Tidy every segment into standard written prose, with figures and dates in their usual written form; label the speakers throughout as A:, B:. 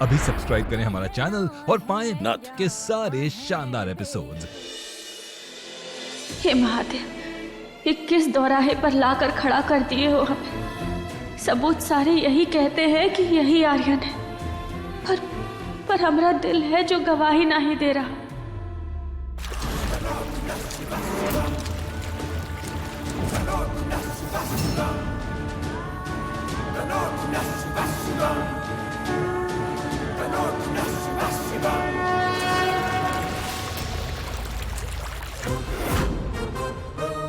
A: अभी सब्सक्राइब करें हमारा चैनल और पाएं
B: नाथ
A: के सारे शानदार एपिसोड्स।
C: हे महादेव, 21 दौराहे पर लाकर खड़ा कर दिए हो हमें। सबूत सारे यही कहते हैं कि यही आर्यन है, पर हमारा दिल है जो गवाही नहीं दे रहा।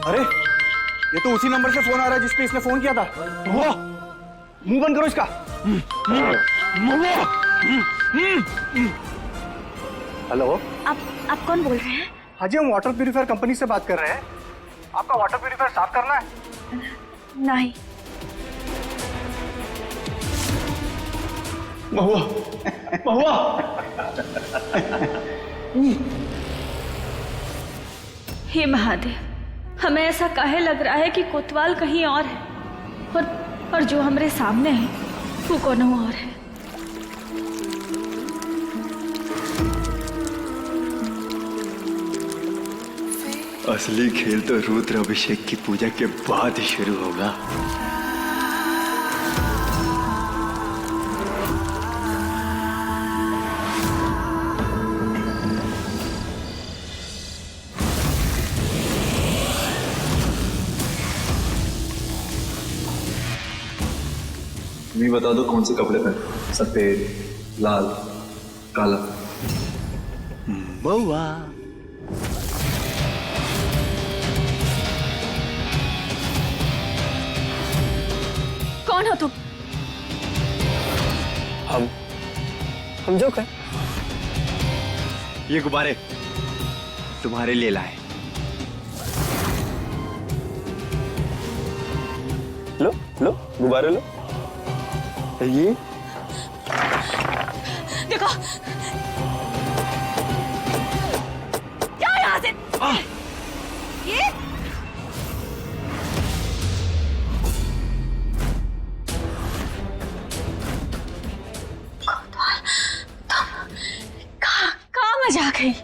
D: अरे ये तो उसी नंबर से फोन आ रहा है जिस पे इसने फोन किया था। वो मुंह बंद करो इसका। हेलो,
C: आप कौन बोल रहे हैं?
D: हाँ जी, हम वाटर प्यूरिफायर कंपनी से बात कर रहे हैं। आपका वाटर प्यूरिफायर साफ करना है?
C: नहीं।
D: महुआ, महुआ।
C: हे महादेव, हमें ऐसा काहे लग रहा है कि कोतवाल कहीं और है, और जो हमारे सामने है वो कौन और है।
E: असली खेल तो रुद्र अभिषेक की पूजा के बाद ही शुरू होगा।
F: मैं बता दो कौन से कपड़े पहने? सफेद, लाल, काला।
E: महुआ
C: कौन हो तुम?
D: हम जो कहें।
E: ये गुब्बारे तुम्हारे लिए लाए।
D: लो लो गुब्बारे लो। ये
C: देखो क्या यहाँ से ये कहाँ मजा आ गई?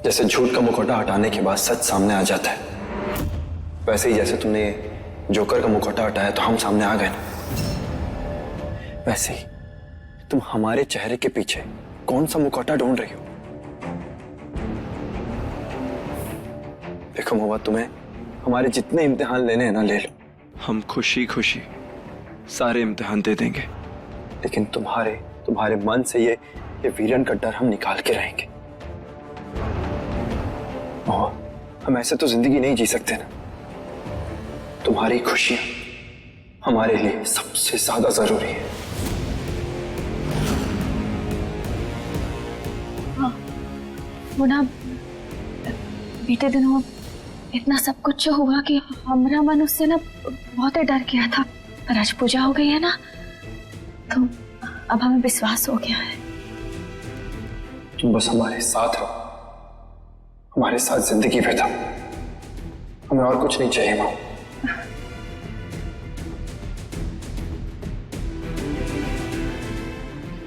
F: जैसे झूठ का मुखौटा हटाने के बाद सच सामने आ जाता है, वैसे ही जैसे तुमने जोकर का मुखौटा हटाया तो हम सामने आ गए ना, वैसे ही तुम हमारे चेहरे के पीछे कौन सा मुखौटा ढूंढ रही हो? देखो महुआ, तुम्हें हमारे जितने इम्तिहान लेने हैं ना ले लो।
E: हम खुशी खुशी सारे इम्तिहान दे देंगे,
F: लेकिन तुम्हारे मन से ये वीरन का डर हम निकाल के रहेंगे। महुआ, हम ऐसे तो जिंदगी नहीं जी सकते ना। तुम्हारी खुशियां हमारे लिए सबसे ज्यादा जरूरी है।
C: हाँ, वो ना बीते दिनों इतना सब कुछ जो हुआ कि हमारा मन उससे ना बहुत ही डर गया था, पर आज पूजा हो गई है ना, तो अब हमें विश्वास हो गया है।
F: तुम बस हमारे साथ रहो, हमारे साथ जिंदगी बिताओ, हमें और कुछ नहीं चाहिए माँ।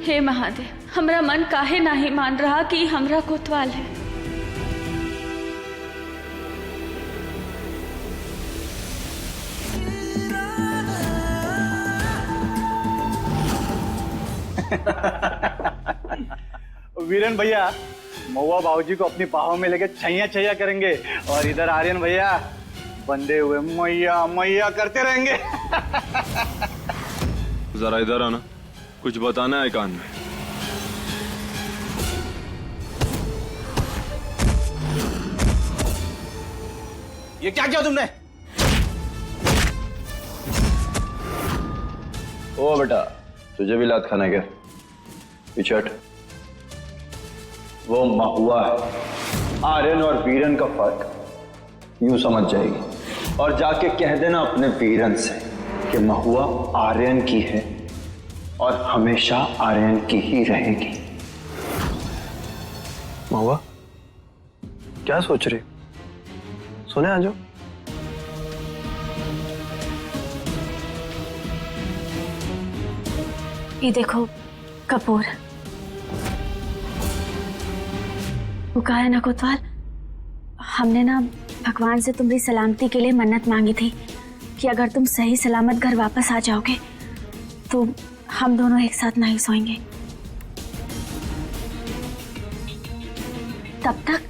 C: हे महादेव, हमरा मन काहे नहीं मान रहा कि हमरा कोतवाल है।
D: वीरन भैया महुआ बाबूजी को अपनी बाहों में लेके छैया छैया करेंगे, और इधर आर्यन भैया बंधे हुए मैया मैया करते रहेंगे।
E: जरा इधर आना, कुछ बताना है कान में।
D: ये क्या किया तुमने?
F: ओ बेटा, तुझे भी लात खाना है क्या? पीछे हट। वो महुआ है, आर्यन और वीरन का फर्क यूं समझ जाएगी, और जाके कह देना अपने वीरन से कि महुआ आर्यन की है और हमेशा आर्यन की ही रहेगी। महुआ, क्या सोच रहे? सोने आ जाओ।
C: ये देखो कपूर, वो कहा है ना कोतवाल, हमने ना भगवान से तुम्हारी सलामती के लिए मन्नत मांगी थी कि अगर तुम सही सलामत घर वापस आ जाओगे तो हम दोनों एक साथ नहीं सोएंगे। तब तक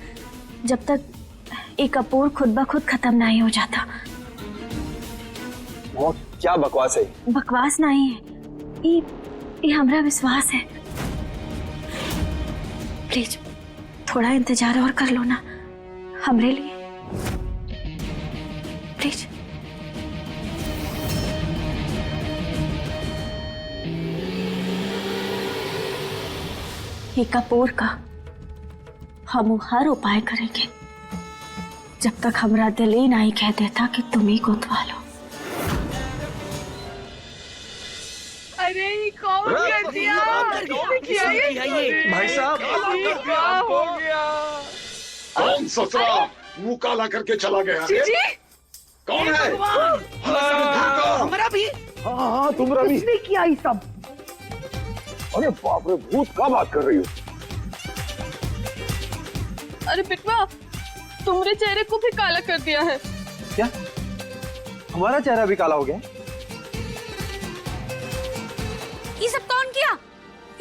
C: जब तक ये कपूर खुद ब खुद खत्म नहीं हो जाता।
F: वो क्या बकवास है?
C: बकवास नहीं है, ये हमारा विश्वास है। प्लीज थोड़ा इंतजार और कर लो ना हमरे लिए, प्लीज। ये कपूर का हम हर उपाय करेंगे जब तक हमारा दिल ही नहीं कह देता कि तुम ही कोतवाल हो।
B: अरे ये कौन कर दिया?
G: भाई साहब
B: क्या हो गया?
G: कौन ससुरा मुंह काला करके चला गया?
B: जी
G: कौन है?
B: हमारा भी
G: हाँ तुम्हारा भी।
B: किसने किया ये सब?
G: अरे बाप रे, भूत का बात कर रही हो?
B: अरे बिटवा, तुम्हारे चेहरे को भी काला कर दिया है।
D: क्या हमारा चेहरा भी काला हो गया?
H: ये सब कौन किया?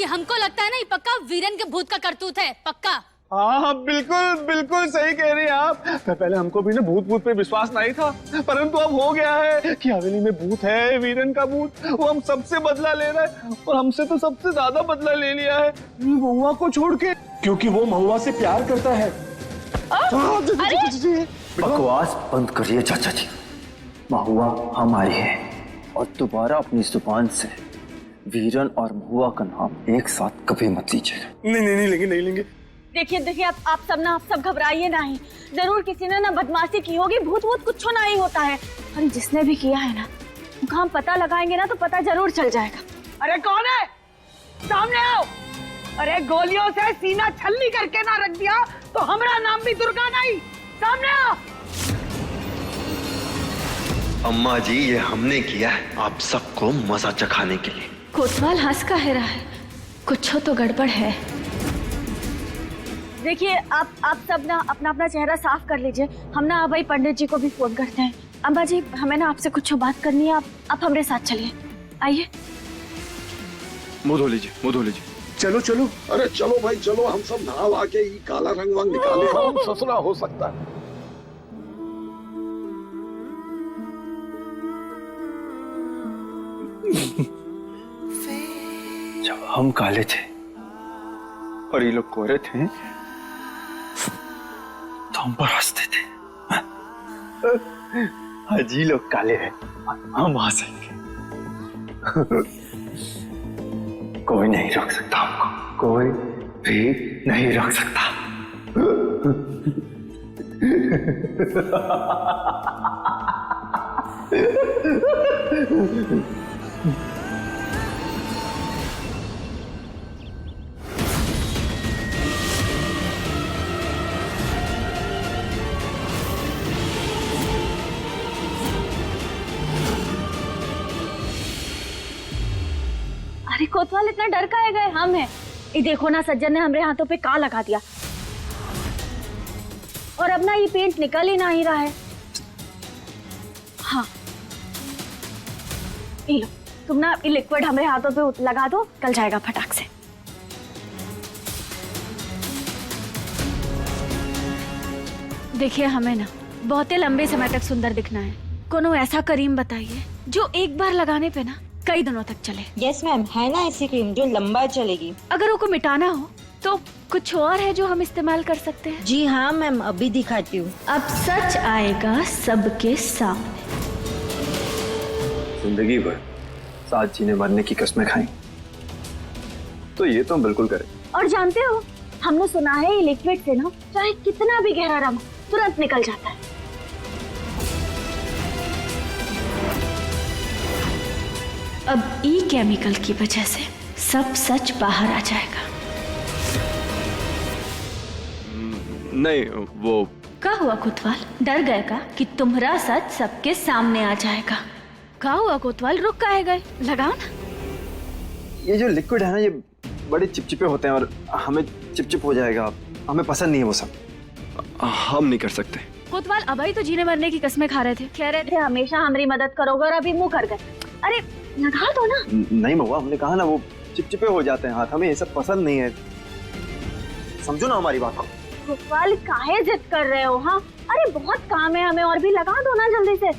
H: ये हमको लगता है ना, ये पक्का वीरन के भूत का करतूत है, पक्का।
D: हाँ बिल्कुल बिल्कुल सही कह रही हैं आप। पहले हमको भी ना भूत पे विश्वास नहीं था, परंतु अब हो गया है कि हवेली में भूत है, वीरन का भूत। वो हम सबसे बदला ले रहा है और हमसे तो सबसे ज्यादा बदला ले लिया है महुआ को छोड़ के, क्योंकि वो महुआ से प्यार करता है।
F: बकवास बंद करिए चाचा जी। महुआ हमारी है और दोबारा अपनी जुबान से वीरन और महुआ का नाम एक साथ कभी मत लीजिएगा।
D: नहीं लेंगे।
C: देखिए आप सब घबराइए नहीं। जरूर किसी ने ना बदमाशी की होगी, भूत कुछ नहीं होता है। और जिसने भी किया है ना, हम पता लगाएंगे ना तो पता जरूर चल जाएगा।
B: अरे कौन है? सामने आओ। अरे गोलियों से सीना छलनी करके ना रख दिया तो हमारा नाम भी दुर्गा नहीं। सामने आओ।
F: अम्मा जी, ये हमने किया है आप सबको मजा चखाने के लिए।
C: कोतवाल हंस का है रहा है, कुछ तो गड़बड़ है। देखिए आप सब ना अपना चेहरा साफ कर लीजिए। हम ना भाई पंडित जी को भी फोन करते हैं। अम्बा जी, हमें ना आपसे कुछ बात करनी है, आप हमारे साथ चलिए। आइए।
F: मुंह धो लीजिए।
G: चलो। अरे चलो भाई चलो, हम सब नहा वा के ये काला रंग वांग निकाले, हम ससुरा हो सकता है।
F: जब हम काले थे और ये लोग गोरे थे तो हम पर हंसते थे। आज ये लोग काले हैं, हम हंसेंगे। कोई नहीं रोक सकता हमको, कोई भी नहीं रोक सकता।
C: अरे कोतवाल, इतना डर काहे गए? हम हैं। ये देखो ना, सज्जन ने हमारे हाथों पे का लगा दिया और अब ना ये पेंट निकल ही नहीं रहा है। हाँ, ये लो, तुम ना ये लिक्विड हमारे हाथों पे लगा दो, कल जाएगा फटाक से। देखिए, हमें ना बहुत ही लंबे समय तक सुंदर दिखना है। कोनो ऐसा क्रीम बताइए जो एक बार लगाने पे ना कई दिनों तक चले।
I: यस मैम, है ना ऐसी क्रीम जो लंबा चलेगी।
C: अगर वो मिटाना हो तो कुछ और है जो हम इस्तेमाल कर सकते हैं?
I: जी हाँ मैम, अभी दिखाती हूँ।
C: अब सच आएगा सबके सामने।
F: जिंदगी भर साथ जीने मरने की कसमें खाई तो ये तो बिल्कुल करें।
C: और जानते हो, हमने सुना है ये लिक्विड से ना चाहे कितना भी गहरा रंग तुरंत निकल जाता है। अब ई केमिकल की वजह से सब सच बाहर आ जाएगा।
E: नहीं वो
C: क्या हुआ कोतवाल, डर गए का कि तुम्हारा सच सबके सामने आ जाएगा? क्या हुआ कोतवाल, रुक काहे गए? लगाओ ना।
F: ये जो लिक्विड है ना, ये बड़े चिपचिपे होते हैं और हमें चिपचिप हो जाएगा, हमें पसंद नहीं है वो सब।
E: हम नहीं कर सकते।
C: कोतवाल अभी तो जीने मरने की कसमें खा रहे थे, कह रहे थे हमेशा हमारी मदद करोगे और अभी मुंह कर गए। अरे लगा दो ना।
F: नहीं महुआ, हमने कहा ना वो चिपचिपे हो जाते हैं हाथ, हमें ये सब पसंद नहीं है, समझो ना हमारी बात को।
C: कोतवाल काहे जिद कर रहे हो? हाँ अरे बहुत काम है हमें, और भी लगा दो ना जल्दी से।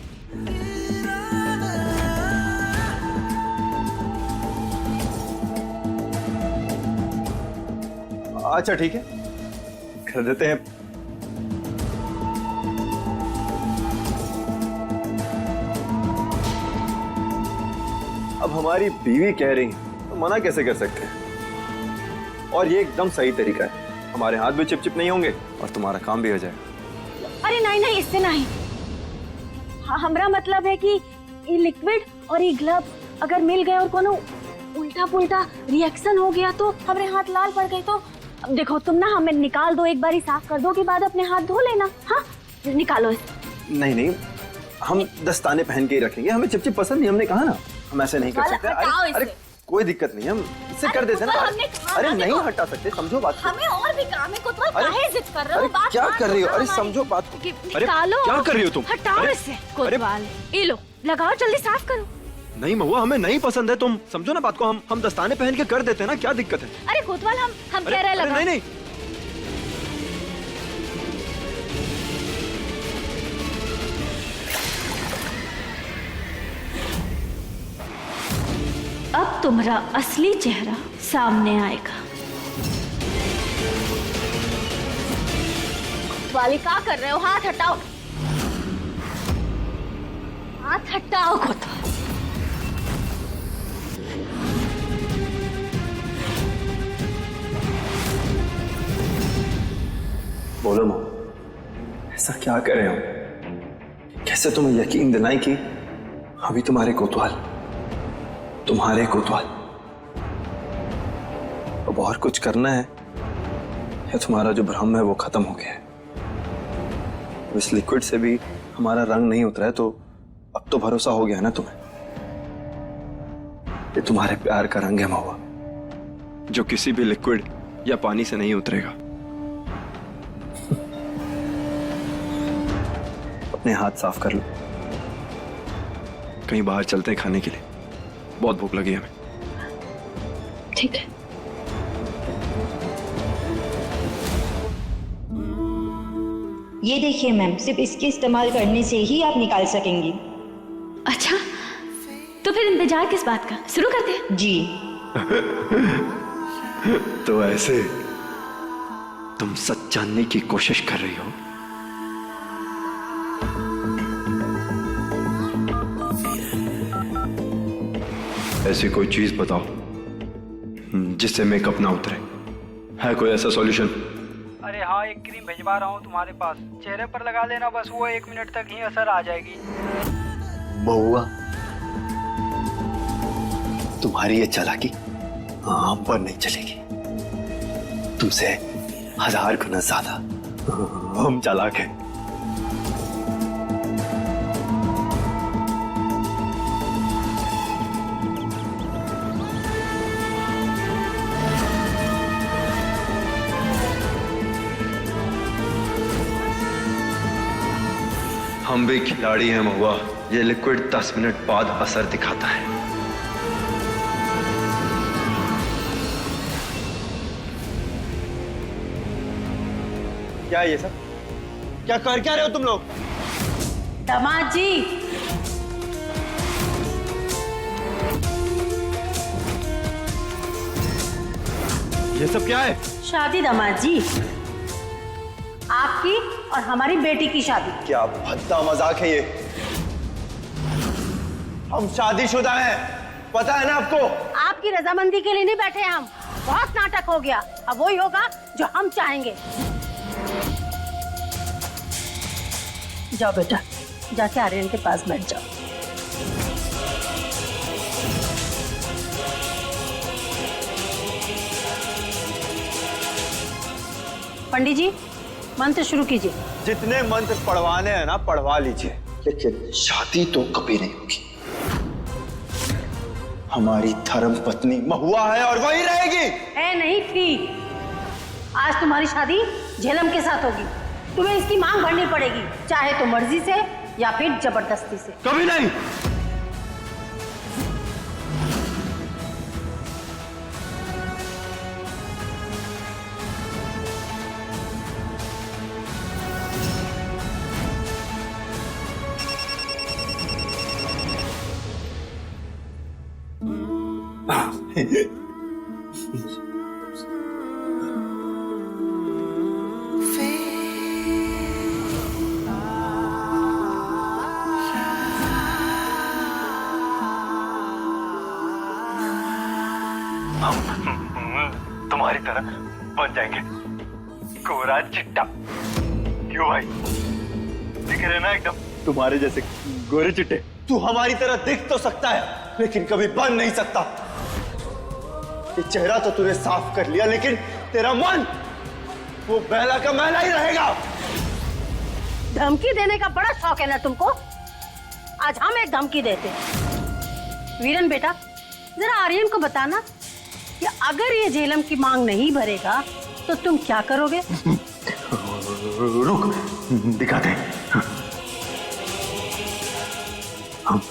F: अच्छा ठीक है, कर देते हैं। अब हमारी बीवी कह रही है तो मना कैसे कर सकते हैं? और ये एकदम सही तरीका है, हमारे हाथ भी चिपचिप नहीं होंगे और तुम्हारा काम भी हो जाएगा।
C: अरे नहीं नहीं, इससे नहीं। हाँ हमारा मतलब है कि ये लिक्विड और ये ग्लव अगर मिल गए और कोनो उल्टा पुल्टा रिएक्शन हो गया तो हमारे हाथ लाल पड़ गए तो अब देखो तुम ना हमें निकाल दो, एक बार साफ कर दो के बाद अपने हाथ धो लेना। हाँ निकालो इसे। नहीं
F: नहीं, हम दस्ताने पहन के ही रखेंगे, हमें चिपचिप पसंद नहीं, हमने कहा ना, हम ऐसे नहीं कर सकते। अरे कोई दिक्कत नहीं, हम इससे कर देते ना। अरे नहीं हटा सकते, समझो बात को।
C: हमें और भी काम है कोतवाल, काहे जिद कर रहे हो? बात
F: क्या कर रही हो? अरे समझो बात को।
E: अरे क्या कर रही हो तुम?
C: हटाओ इससे कोतवाल, ये लो लगाओ, जल्दी साफ करो।
E: नहीं महुआ, हमें नहीं पसंद है, तुम समझो ना बात को। हम दस्ताने पहन के कर देते हैं ना, क्या दिक्कत है?
C: अरे कोतवाल हम कह रहे हैं लगाओ।
E: नहीं नहीं,
C: अब तुम्हारा असली चेहरा सामने आएगा। वाली क्या कर रहे हो? हाथ हटाओ, हाथ हटाओ कोतवाल।
F: बोलो माँ, ऐसा क्या कर रहे हो? कैसे तुम्हें यकीन दिलाई कि अभी तुम्हारे कोतवाल अब और कुछ करना है या तुम्हारा जो भ्रम है वो खत्म हो गया है? इस लिक्विड से भी हमारा रंग नहीं उतरा है तो अब तो भरोसा हो गया ना तुम्हें? ये तुम्हारे प्यार का रंग है महुआ,
E: जो किसी भी लिक्विड या पानी से नहीं उतरेगा।
F: अपने हाथ साफ कर लो।
E: कहीं बाहर चलते हैं खाने के लिए, बहुत भूख लगी है हमें।
C: ठीक है।
I: ये देखिए मैम, सिर्फ इसके इस्तेमाल करने से ही आप निकाल सकेंगी।
C: अच्छा तो फिर इंतजार किस बात का, शुरू करते हैं।
I: जी।
E: तो ऐसे तुम सच जानने की कोशिश कर रही हो? ऐसी कोई चीज बताओ जिससे मेकअप ना उतरे। है कोई ऐसा सॉल्यूशन?
J: अरे हाँ, एक क्रीम भिजवा रहा हूँ तुम्हारे पास, चेहरे पर लगा लेना, बस वो 1 मिनट तक ही असर आ जाएगी।
F: महुआ, तुम्हारी ये चालाकी हम पर नहीं चलेगी। तुमसे 1000 गुना ज्यादा हम चालाक हैं।
E: हम भी खिलाड़ी हैं महुआ, ये लिक्विड 10 मिनट बाद असर दिखाता है।
F: क्या ये सब? क्या कर क्या रहे हो तुम लोग?
B: दामाद जी,
E: ये सब क्या है?
B: शादी दामाद जी, आपकी और हमारी बेटी की शादी।
F: क्या भद्दा मजाक है ये? हम शादीशुदा हैं, पता है ना आपको?
B: आपकी रजामंदी के लिए नहीं बैठे हम, बहुत नाटक हो गया, अब वही होगा जो हम चाहेंगे। जाओ बेटा, जाके आर्यन के पास बैठ जाओ। पंडित जी, मंत्र शुरू कीजिए।
F: जितने मंत्र पढ़वाने हैं ना पढ़वा लीजिए, लेकिन शादी तो कभी नहीं होगी। हमारी धर्म पत्नी महुआ है और वही रहेगी।
B: है नहीं थी। आज तुम्हारी शादी झेलम के साथ होगी। तुम्हें इसकी मांग भरनी पड़ेगी, चाहे तो मर्जी से या फिर जबरदस्ती से।
F: कभी नहीं।
E: तुम्हारी तरह बन जाएंगे, कोरा चिट्टा। क्यों भाई, दिख रहे ना एकदम
F: तुम्हारे जैसे गोरे चिट्टे। तू हमारी तरह दिख तो सकता है, लेकिन कभी बन नहीं सकता। ये चेहरा तो तूने साफ कर लिया, लेकिन तेरा मन वो बैला का मैला ही रहेगा।
B: धमकी देने का बड़ा शौक है ना तुमको? आज हम एक धमकी देते हैं। वीरन बेटा, जरा आर्यन को बताना कि अगर ये झेलम की मांग नहीं भरेगा तो तुम क्या करोगे?
F: रुक, दिखाते। हम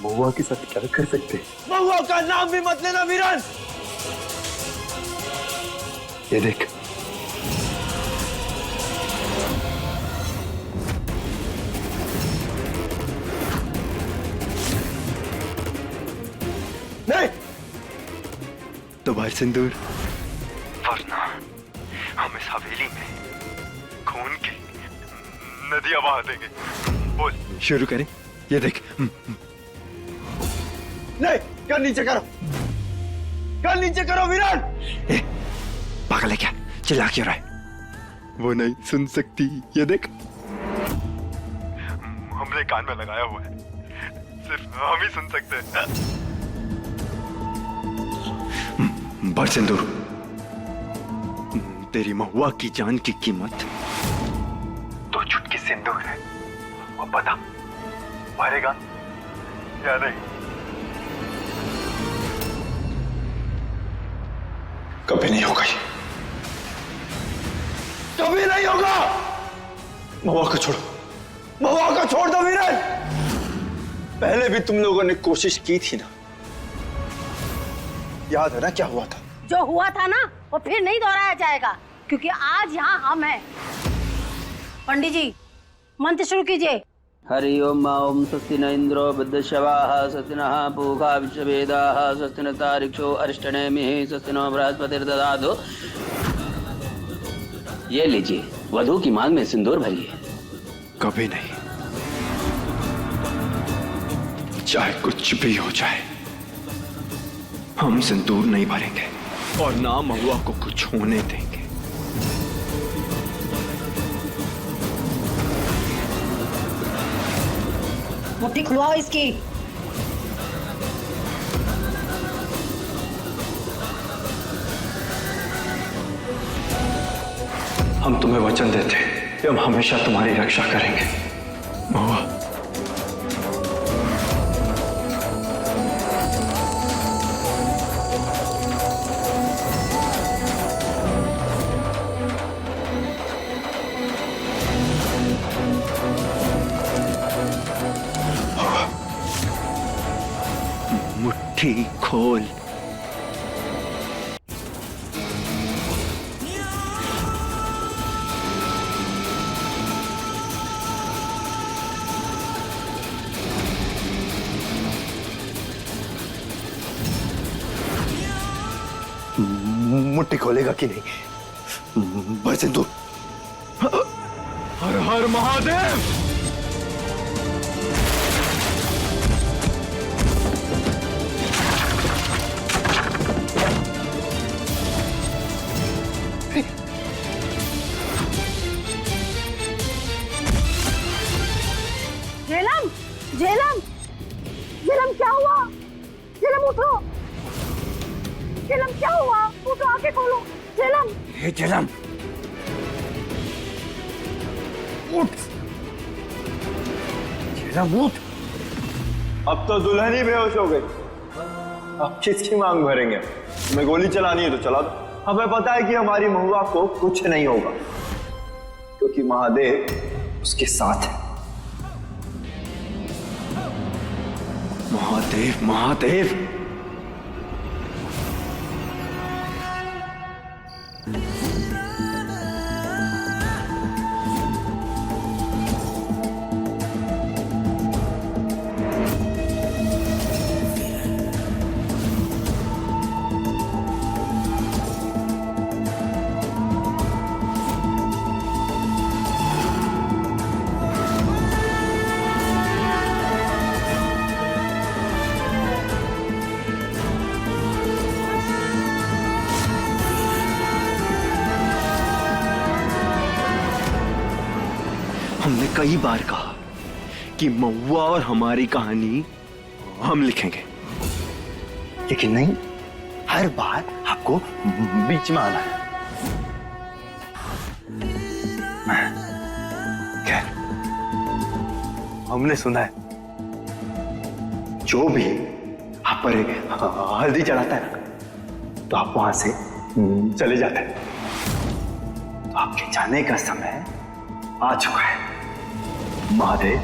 F: महुआ के साथ क्या कर सकते? महुआ का नाम भी मत लेना वीरन। ये देख, नहीं दोबारा सिंदूर,
E: वरना हम इस हवेली में खून की नदियां बहा देंगे। बोल।
F: शुरू करें? ये देख। नहीं, कर नीचे करो, कर नीचे करो वीरन। पागल है क्या? चिल्ला क्यों रहा है? वो नहीं सुन सकती। ये देख,
E: हमने कान में लगाया हुआ है, सिर्फ हम ही सुन सकते हैं।
F: भर सिंदूर, तेरी महुआ की जान की कीमत
E: 2 चुटकी सिंदूर है। अब बता, भरेगा या नहीं?
F: कभी नहीं होगा ये, कभी नहीं होगा। महुआ को छोड़ो, महुआ को छोड़ दो वीरन। पहले भी तुम लोगों ने कोशिश की थी ना, याद है ना क्या हुआ था?
B: जो हुआ था ना वो फिर नहीं दोहराया जाएगा, क्योंकि आज यहाँ हम हैं। पंडित जी, मंत्र शुरू कीजिए।
J: हरि ओम ओम स्वस्ति न इंद्रो बुद्धश्रवाः स्वस्ति नः पूषा विश्ववेदाः स्वस्ति न तारिक्षो अरिष्टनेमिः स्वस्ति नो बृहस्पतिर्दधातु। ये लीजिए, वधू की मांग में सिंदूर भरिए।
F: कभी नहीं, चाहे कुछ भी हो जाए, हम सिंदूर नहीं भरेंगे और ना महुआ को कुछ होने देंगे।
B: मुट्ठी खुलवाओ इसकी।
F: हम तुम्हें वचन देते हैं कि हम हमेशा तुम्हारी रक्षा करेंगे महुआ। मुट्ठी खोल। मुट्ठी खोलेगा कि नहीं? भर सिंदूर। हर हर महादेव।
B: झेलम, झेलम, झेलम क्या हुआ? झेलम उठो। झेलम क्या हुआ? उठो, आंखें खोलो। झेलम,
F: हे झेलम,
E: उठ। अब तो दुल्हन ही बेहोश हो गई, अब किसकी मांग भरेंगे? तुम्हें गोली चलानी है तो चला दो। हमें पता है कि हमारी महुआ को कुछ नहीं होगा, क्योंकि महादेव उसके साथ है। महादेव, महादेव। हमने कई बार कहा कि महुआ और हमारी कहानी हम लिखेंगे, लेकिन नहीं, हर बार आपको बीच में आना है। खैर, हमने सुना है जो भी आप पर हल्दी चढ़ाता है ना, तो आप वहां से चले जाते हैं। तो आपके जाने का समय आ चुका है। महादेव,